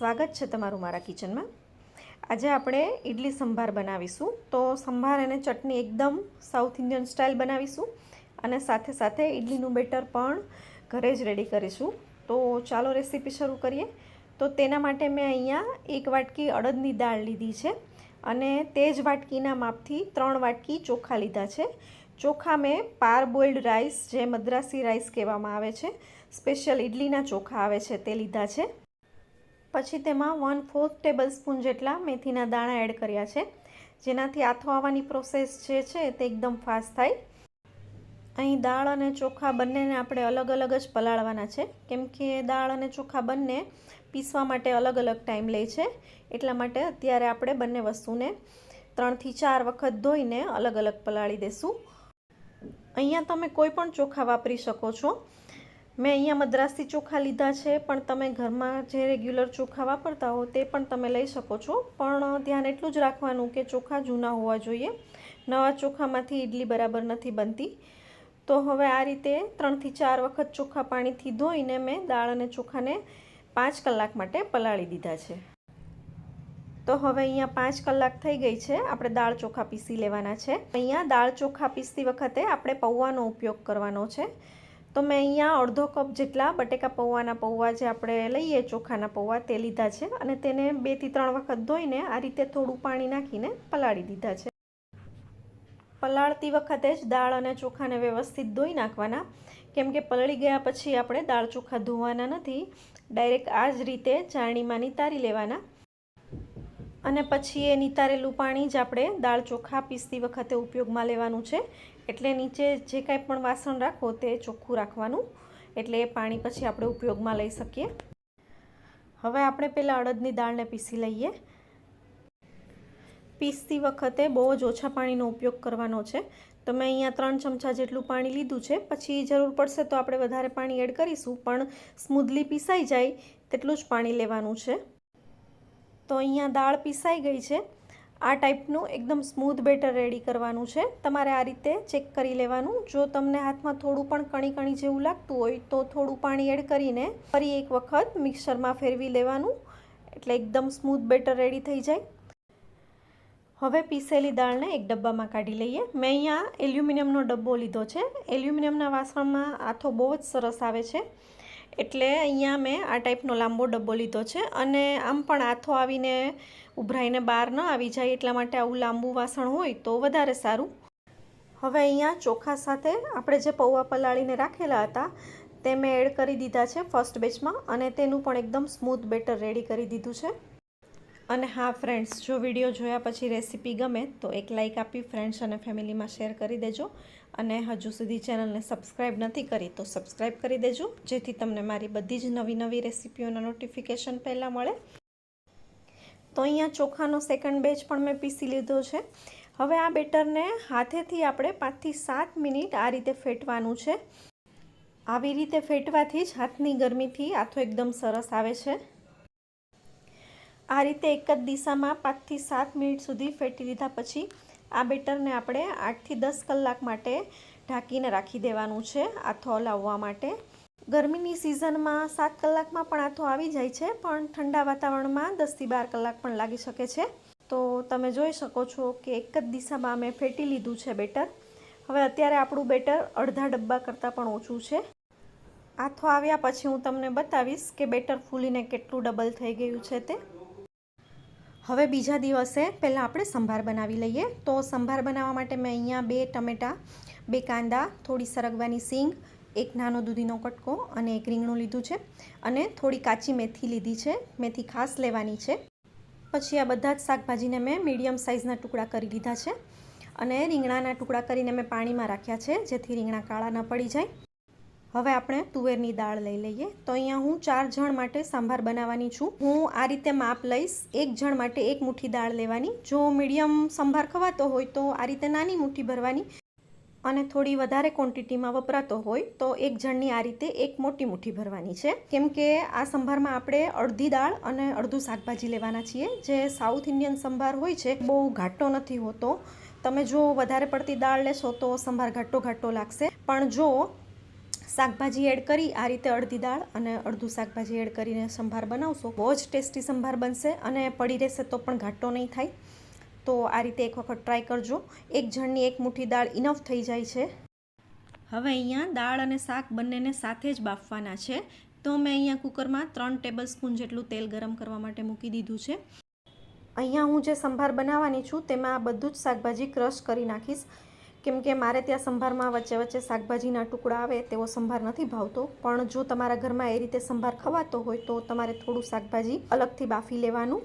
સ્વાગત છે તમારું મારા કિચનમાં। આજે આપણે ઇડલી સંભાર બનાવીશું। તો સંભાર અને ચટણી એકદમ સાઉથ ઇન્ડિયન સ્ટાઇલ બનાવીશું અને સાથે સાથે ઇડલીનું બેટર પણ ઘરે જ રેડી કરીશું। તો ચાલો રેસીપી શરૂ કરીએ। તો તેના માટે મેં અહીંયા 1 વાટકી અડદની દાળ લીધી છે અને તે જ વાટકીના માપથી 3 વાટકી ચોખા લીધા છે। ચોખા મેં પાર બોઇલ્ડ રાઈસ, જે મદ્રાસી રાઈસ કહેવામાં આવે છે, સ્પેશિયલ ઇડલીના ચોખા આવે છે તે લીધા છે। પછી તેમાં 1/4 ટેબલસ્પૂન જેટલા મેથીના દાણા એડ કર્યા છે, જેનાથી આથો આવવાની પ્રોસેસ જે છે તે એકદમ ફાસ્ટ થાય। અહીં દાળ અને ચોખા બંનેને આપણે અલગ અલગ જ પલાળવાના છે, કેમ કે દાળ અને ચોખા બંને પીસવા માટે અલગ અલગ ટાઈમ લે છે। એટલા માટે અત્યારે આપણે બંને વસ્તુને 3 થી 4 વખત ધોઈને અલગ અલગ પલાળી દેશું। અહીંયા તમે કોઈ પણ ચોખા વાપરી શકો છો। મેં અહીંયા મદ્રાસી ચોખા લીધા છે, પણ તમે ઘરમાં જે રેગ્યુલર ચોખા વાપરતા હો તે પણ તમે લઈ શકો છો। પણ ધ્યાન એટલું જ રાખવાનું કે ચોખા જૂના હોવા જોઈએ, નવા ચોખામાંથી ઇડલી બરાબર નથી બનતી। તો હવે આ રીતે 3 થી 4 વખત ચોખા પાણીથી ધોઈને મેં દાળ અને ચોખાને 5 કલાક માટે પલાળી દીધા છે। તો હવે અહીંયા 5 કલાક થઈ ગઈ છે, આપણે દાળ ચોખા પીસી લેવાના છે। અહીંયા દાળ ચોખા પીસતી વખતે આપણે પૌવાનો ઉપયોગ કરવાનો છે। તો મેં અહીંયા અડધો કપ જેટલા બટેકા પૌવાના પૌવા, જે આપણે લઈએ ચોખાના પૌવા, તે લીધા છે અને તેને 2 થી 3 વખત ધોઈને આ રીતે થોડું પાણી નાખીને પલાળી દીધા છે। પલાળતી વખતે જ દાળ અને ચોખાને વ્યવસ્થિત ધોઈ નાખવાના, કેમ કે પલળી ગયા પછી આપણે દાળ ચોખા ધોવાના નથી, ડાયરેક્ટ આ જ રીતે ચાળણીમાં નિતારી લેવાના અને પછી એ નિતારેલું પાણી જ આપણે દાળ ચોખા પીસતી વખતે ઉપયોગમાં લેવાનું છે। એટલે નીચે જે કાંઈ પણ વાસણ રાખો તે ચોખ્ખું રાખવાનું, એટલે એ પાણી પછી આપણે ઉપયોગમાં લઈ શકીએ। હવે આપણે પહેલાં અડદની દાળને પીસી લઈએ। પીસતી વખતે બહુ જ ઓછા પાણીનો ઉપયોગ કરવાનો છે। તો મેં અહીંયા 3 ચમચા જેટલું પાણી લીધું છે, પછી જરૂર પડશે તો આપણે વધારે પાણી એડ કરીશું, પણ સ્મૂધલી પીસાઈ જાય તેટલું જ પાણી લેવાનું છે। તો અહીંયા દાળ પીસાઈ ગઈ છે। આ ટાઈપનું એકદમ સ્મૂધ બેટર રેડી કરવાનું છે। તમારે આ રીતે ચેક કરી લેવાનું। જો તમને હાથમાં થોડું પણ કણી કણી જેવું લાગતું હોય તો થોડું પાણી એડ કરીને ફરી એક વખત મિક્સરમાં ફેરવી લેવાનું, એટલે એકદમ સ્મૂધ બેટર રેડી થઈ જાય। હવે પીસેલી દાળને એક ડબ્બામાં કાઢી લઈએ। મેં અહીંયા એલ્યુમિનિયમનો ડબ્બો લીધો છે। એલ્યુમિનિયમના વાસણમાં આથો બહુ જ સરસ આવે છે, એટલે અહીંયા મેં આ ટાઈપનો લાંબો ડબ્બો લીધો છે અને આમ પણ આથો આવીને ઉભરાઈને બહાર ન આવી જાય એટલા માટે આવું લાંબુ વાસણ હોય તો વધારે સારું। હવે અહીંયા ચોખા સાથે આપણે જે પૌવા પલાળીને રાખેલા હતા તે મેં એડ કરી દીધા છે ફર્સ્ટ બેચમાં, અને તેનું પણ એકદમ સ્મૂથ બેટર રેડી કરી દીધું છે। અને હા ફ્રેન્ડ્સ, જો વિડીયો જોયા પછી રેસીપી ગમે તો એક લાઇક આપી ફ્રેન્ડ્સ અને ફેમિલીમાં શેર કરી દેજો, અને હજુ સુધી ચેનલને સબસ્ક્રાઈબ નથી કરી તો સબસ્ક્રાઈબ કરી દેજો, જેથી તમને મારી બધી જ નવી રેસીપીઓના નોટિફિકેશન પહેલાં મળે। તો અહીંયા ચોખાનો સેકન્ડ બેચ પણ મેં પીસી લીધો છે। હવે આ બેટરને હાથેથી આપણે 5 થી 7 મિનિટ આ રીતે ફેટવાનું છે। આવી રીતે ફેટવાથી જ હાથની ગરમીથી આથો એકદમ સરસ આવે છે। આ રીતે એક જ દિશામાં 5 થી 7 મિનિટ સુધી ફેટી લીધા પછી આ બેટરને આપણે 8 થી 10 કલાક માટે ઢાંકીને રાખી દેવાનું છે, આથો હલાવવા માટે। ગરમીની સિઝનમાં 7 કલાકમાં પણ આથો આવી જાય છે, પણ ઠંડા વાતાવરણમાં 10 થી 12 કલાક પણ લાગી શકે છે। તો તમે જોઈ શકો છો કે એક જ દિશામાં મેં ફેટી લીધું છે બેટર। હવે અત્યારે આપણું બેટર અડધા ડબ્બા કરતાં પણ ઓછું છે। આથો આવ્યા પછી હું તમને બતાવીશ કે બેટર ફૂલીને કેટલું ડબલ થઈ ગયું છે તે। હવે બીજા દિવસે પહેલાં આપણે સંભાર બનાવી લઈએ। તો સંભાર બનાવવા માટે મેં અહીંયા 2 ટમેટાં, 2 કાંદા, થોડી સરગવાની સિંગ, 1 નાનો દૂધીનો કટકો અને 1 રીંગણું લીધું છે, અને થોડી કાચી મેથી લીધી છે। મેથી ખાસ લેવાની છે। પછી આ બધા જ શાકભાજીને મેં મીડિયમ સાઇઝના ટુકડા કરી લીધા છે, અને રીંગણાના ટુકડા કરીને મેં પાણીમાં રાખ્યા છે, જેથી રીંગણા કાળા ન પડી જાય। હવે આપણે તુવેરની દાળ લઈ લઈએ। તો અહીંયા હું 4 જણ માટે સંભાર બનાવવાની છું। હું આ રીતે માપ લઈશ, 1 જણ માટે 1 મુઠ્ઠી દાળ લેવાની। જો મીડિયમ સંભાર ખવાતો હોય તો આ રીતે નાની મુઠ્ઠી ભરવાની, અને થોડી વધારે ક્વોન્ટિટીમાં વપરાતો હોય તો 1 જણની આ રીતે 1 મોટી મુઠ્ઠી ભરવાની છે, કેમ કે આ સંભારમાં આપણે અડધી દાળ અને અડધું શાકભાજી લેવાના છીએ। જે સાઉથ ઇન્ડિયન સંભાર હોય છે બહુ ઘાટો નથી હોતો। તમે જો વધારે પડતી દાળ લેશો તો સંભાર ઘાટો લાગશે, પણ જો શાકભાજી એડ કરી આ રીતે અડધી દાળ અને અડધું શાકભાજી એડ કરીને સંભાર બનાવશો બહુ જ ટેસ્ટી સંભાર બનશે અને પડી રહેશે તો પણ ઘાટો નહીં થાય. તો આ રીતે એક વખત ટ્રાય કરજો. એક જણની એક મુઠ્ઠી દાળ ઇનફ થઈ જાય છે. હવે અહીંયા દાળ અને શાક બંનેને સાથે જ બાફવાના છે. તો મેં અહીંયા કુકરમાં 3 ટેબલ સ્પૂન જેટલું તેલ ગરમ કરવા માટે મૂકી દીધું છે. અહીંયા હું જે સંભાર બનાવવાની છું તેમાં બધું જ શાકભાજી ક્રશ કરી નાખીશ, કેમ કે મારે ત્યાં સંભારમાં વચ્ચે વચ્ચે શાકભાજીના ટુકડા આવે તેવો સંભાર નથી ભાવતો. પણ જો તમારા ઘરમાં એ રીતે સંભાર ખવાતો હોય તો તમારે થોડું શાકભાજી અલગથી બાફી લેવાનું.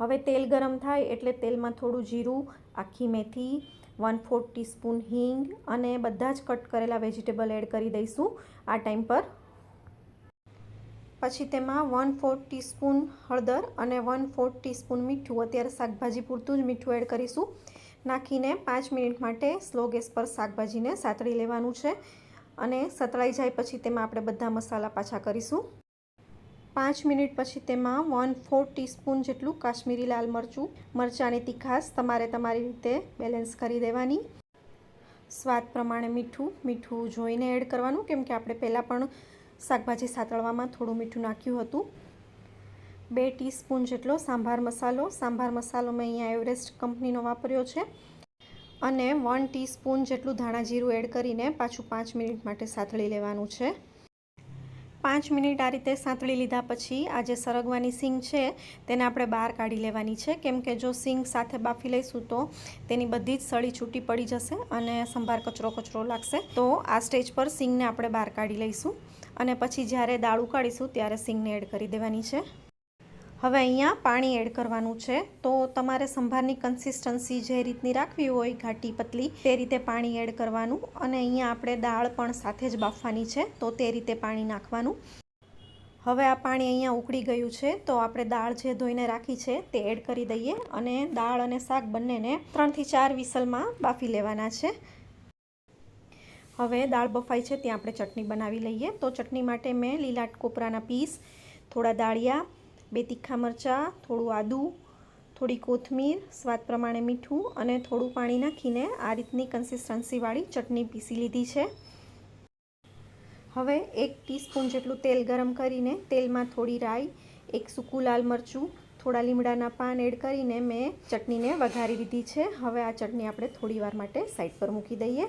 હવે તેલ ગરમ થાય એટલે તેલમાં થોડું જીરું, આખી મેથી, 1/4 ટીસ્પૂન હિંગ અને બધા જ કટ કરેલા વેજીટેબલ એડ કરી દઈશું આ ટાઈમ પર. પછી તેમાં 1/4 ટીસ્પૂન હળદર અને 1/4 ટીસ્પૂન મીઠું, અત્યારે શાકભાજી પૂરતું જ મીઠું એડ કરીશું, નાખીને 5 મિનિટ માટે સ્લો ગેસ પર શાકભાજીને સાતળી લેવાનું છે. અને સતળાઈ જાય પછી તેમાં આપણે બધા મસાલા પાછા કરીશું. 5 મિનિટ પછી તેમાં 1/4 ટીસ્પૂન જેટલું કાશ્મીરી લાલ મરચું, મરચાંની તીખાશ તમારે તમારી રીતે બેલેન્સ કરી દેવાની. સ્વાદ પ્રમાણે મીઠું જોઈને એડ કરવાનું, કેમ કે આપણે પહેલાં પણ શાકભાજી સાતળવામાં થોડું મીઠું નાખ્યું હતું. 2 ટીસ્પૂન જેટલો સાંભાર મસાલો મેં અહીંયા એવરેસ્ટ કંપનીનો વાપર્યો છે. અને 1 ટીસ્પૂન જેટલું ધાણા જીરું એડ કરીને પાછું 5 મિનિટ માટે સાતળી લેવાનું છે. 5 મિનિટ આ રીતે સાતળી લીધા પછી આ જે સરગવાની સિંગ છે તેને આપણે બહાર કાઢી લેવાની છે, કેમ કે જો સિંગ સાથે બાફી લઈશું તો તેની બધી જ સળી છૂટી પડી જશે અને સંભાર કચરો લાગશે. તો આ સ્ટેજ પર સિંગને આપણે બહાર કાઢી લઈશું અને પછી જ્યારે દાળ ઉકાળીશું ત્યારે સિંગને એડ કરી દેવાની છે. હવે અહીંયા પાણી એડ કરવાનું છે. તો તમારે સંભારની કન્સિસ્ટન્સી જે રીતની રાખવી હોય, ઘાટી પતલી, તે રીતે પાણી એડ કરવાનું. અને અહીંયા આપણે દાળ પણ સાથે જ બાફવાની છે, તો તે રીતે પાણી નાખવાનું. હવે આ પાણી અહીંયા ઉકળી ગયું છે, તો આપણે દાળ જે ધોઈને રાખી છે તે એડ કરી દઈએ અને દાળ અને શાક બંનેને 3 થી 4 વિસલમાં બાફી લેવાના છે. હવે દાળ બફાઈ છે ત્યાં આપણે ચટણી બનાવી લઈએ. તો ચટણી માટે મેં લીલા કોપરાના પીસ, થોડા દાળિયા, 2 તીખા મરચાં, થોડું આદું, થોડી કોથમીર, સ્વાદ પ્રમાણે મીઠું અને થોડું પાણી નાખીને આ રીતની કન્સિસ્ટન્સીવાળી ચટણી પીસી લીધી છે. હવે 1 ટીસ્પૂન જેટલું તેલ ગરમ કરીને તેલમાં થોડી રાઈ, 1 સૂકું લાલ મરચું, થોડા લીમડાના પાન એડ કરીને મેં ચટણીને વઘારી દીધી છે. હવે આ ચટણી આપણે થોડી વાર માટે સાઈડ પર મૂકી દઈએ.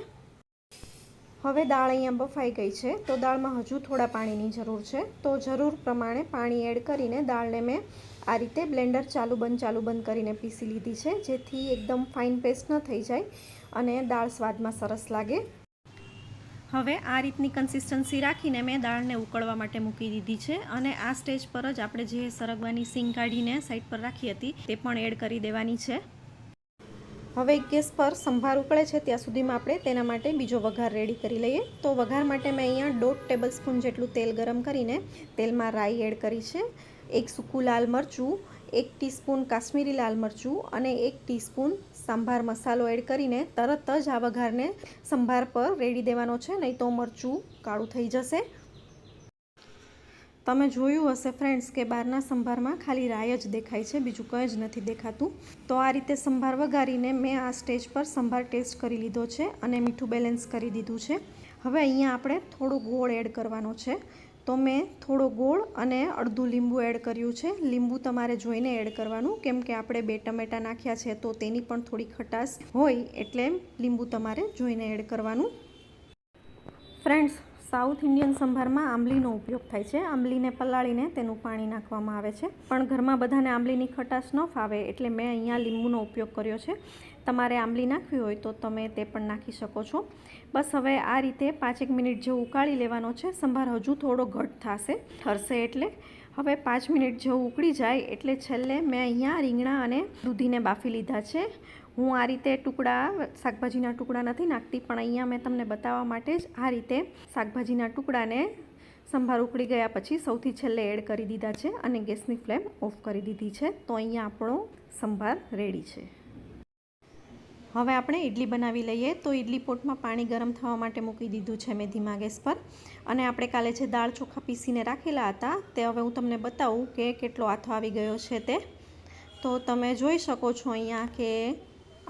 હવે દાળ અહીંયા બફાઈ ગઈ છે, તો દાળમાં હજુ થોડા પાણીની જરૂર છે. તો જરૂર પ્રમાણે પાણી એડ કરીને દાળને મેં આ રીતે બ્લેન્ડર ચાલુ બંધ કરીને પીસી લીધી છે, જેથી એકદમ ફાઇન પેસ્ટ ન થઈ જાય અને દાળ સ્વાદમાં સરસ લાગે. હવે આ રીતની કન્સિસ્ટન્સી રાખીને મેં દાળને ઉકળવા માટે મૂકી દીધી છે અને આ સ્ટેજ પર જ આપણે જે સરગવાની સિંગ કાઢીને સાઈડ પર રાખી હતી તે પણ એડ કરી દેવાની છે. હવે ગેસ પર સંભાર ઉકળે છે ત્યાં સુધીમાં આપણે તેના માટે બીજો વઘાર રેડી કરી લઈએ. તો વઘાર માટે મેં અહીંયા 1.5 ટેબલ સ્પૂન જેટલું તેલ ગરમ કરીને તેલમાં રાઈ એડ કરી છે, 1 સૂકું લાલ મરચું, 1 ટીસ્પૂન કાશ્મીરી લાલ મરચું અને 1 ટીસ્પૂન સાંભાર મસાલો એડ કરીને તરત જ આ વઘારને સંભાર પર રેડી દેવાનો છે, નહીં તો મરચું કાળું થઈ જશે. તમે જોયું હશે ફ્રેન્ડ્સ કે બહારના સંભારમાં ખાલી રાઈ જ દેખાય છે, બીજું કંઈ જ નથી દેખાતું. તો આ રીતે સંભાર વઘારીને મેં આ સ્ટેજ પર સંભાર ટેસ્ટ કરી લીધો છે અને મીઠું બેલેન્સ કરી દીધું છે. હવે અહીંયા આપણે થોડો ગોળ એડ કરવાનો છે. તો મેં થોડો ગોળ અને અડધું લીંબુ એડ કર્યું છે. લીંબુ તમારે જોઈને એડ કરવાનું, કેમ કે આપણે 2 ટમેટાં નાખ્યા છે તો તેની પણ થોડી ખટાશ હોય, એટલે લીંબુ તમારે જોઈને એડ કરવાનું. ફ્રેન્ડ્સ, સાઉથ ઇન્ડિયન સંભારમાં આંબલીનો ઉપયોગ થાય છે. આંબલીને પલાળીને તેનું પાણી નાખવામાં આવે છે, પણ ઘરમાં બધાને આંબલીની ખટાશ ન ફાવે એટલે મેં અહીંયા લીંબુનો ઉપયોગ કર્યો છે. તમારે આંબલી નાખવી હોય તો તમે તે પણ નાખી શકો છો. બસ હવે આ રીતે 5-1 મિનિટ જેવું ઉકાળી લેવાનો છે. સંભાર હજુ થોડો ઘટ ઠરશે એટલે. હવે 5 મિનિટ જેવું ઉકળી જાય એટલે છેલ્લે મેં અહીંયા રીંગણા અને દૂધીને બાફી લીધા છે. હું આ રીતે શાકભાજીના ટુકડા નથી નાખતી, પણ અહીંયા મેં તમને બતાવવા માટે જ આ રીતે શાકભાજીના ટુકડાને સંભાર ઉકળી ગયા પછી સૌથી છેલ્લે એડ કરી દીધા છે અને ગેસની ફ્લેમ ઓફ કરી દીધી છે. તો અહીંયા આપણો સંભાર રેડી છે. હવે આપણે ઇડલી બનાવી લઈએ. તો ઇડલી પોટમાં પાણી ગરમ થવા માટે મૂકી દીધું છે મેં ધીમા ગેસ પર. અને આપણે કાલે જે દાળ ચોખા પીસીને રાખેલા હતા તે હવે હું તમને બતાવું કે કેટલો આથો આવી ગયો છે તે. તો તમે જોઈ શકો છો અહીંયા કે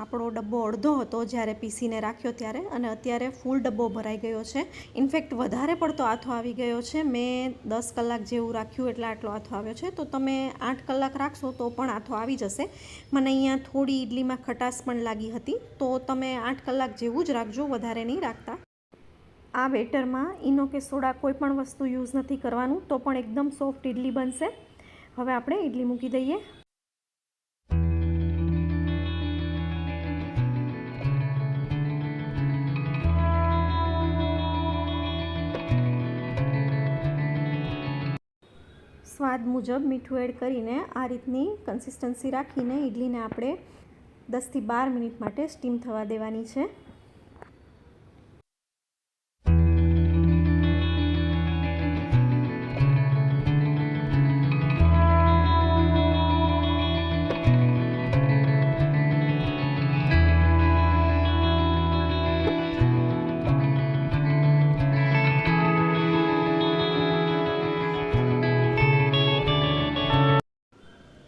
આપણો ડબ્બો અડધો હતો જ્યારે પીસીને રાખ્યો ત્યારે, અને અત્યારે ફૂલ ડબ્બો ભરાઈ ગયો છે. ઇનફેક્ટ વધારે પડતો આથો આવી ગયો છે. મેં 10 કલાક જેવું રાખ્યું એટલે આટલો આથો આવ્યો છે. તો તમે 8 કલાક રાખશો તો પણ આથો આવી જશે. મને અહીંયા થોડી ઇડલીમાં ખટાશ પણ લાગી હતી, તો તમે 8 કલાક જેવું જ રાખજો, વધારે નહીં રાખતા. આ બેટરમાં ઈનો કે સોડા કોઈ પણ વસ્તુ યુઝ નથી કરવાનું, તો પણ એકદમ સોફ્ટ ઇડલી બનશે. હવે આપણે ઇડલી મૂકી દઈએ. સ્વાદ મુજબ મીઠું એડ કરીને આ રીતની કન્સિસ્ટન્સી રાખીને ઇડલીને આપણે 10થી 12 મિનિટ માટે સ્ટીમ થવા દેવાની છે.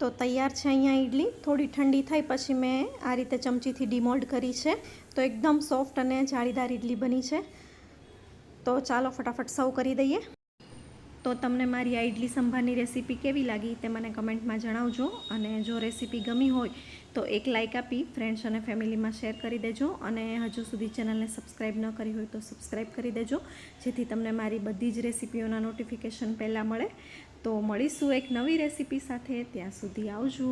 તો તૈયાર છે અહીંયા ઇડલી. થોડી ઠંડી થઈ પછી મેં આ રીતે ચમચીથી ડીમોલ્ડ કરી છે, તો એકદમ સોફ્ટ અને જાળીદાર ઇડલી બની છે. તો ચાલો ફટાફટ સર્વ કરી દઈએ. તો તમને મારી આ ઇડલી સંભારની રેસીપી કેવી લાગી તે મને કમેન્ટમાં જણાવજો, અને જો રેસીપી ગમી હોય તો એક લાઇક આપી ફ્રેન્ડ્સ અને ફેમિલીમાં શેર કરી દેજો, અને હજુ સુધી ચેનલને સબસ્ક્રાઈબ ન કરી હોય તો સબસ્ક્રાઈબ કરી દેજો, જેથી તમને મારી બધી જ રેસીપીઓના નોટિફિકેશન પહેલાં મળે. તો મળીશું એક નવી રેસીપી સાથે. ત્યાં સુધી આવજો.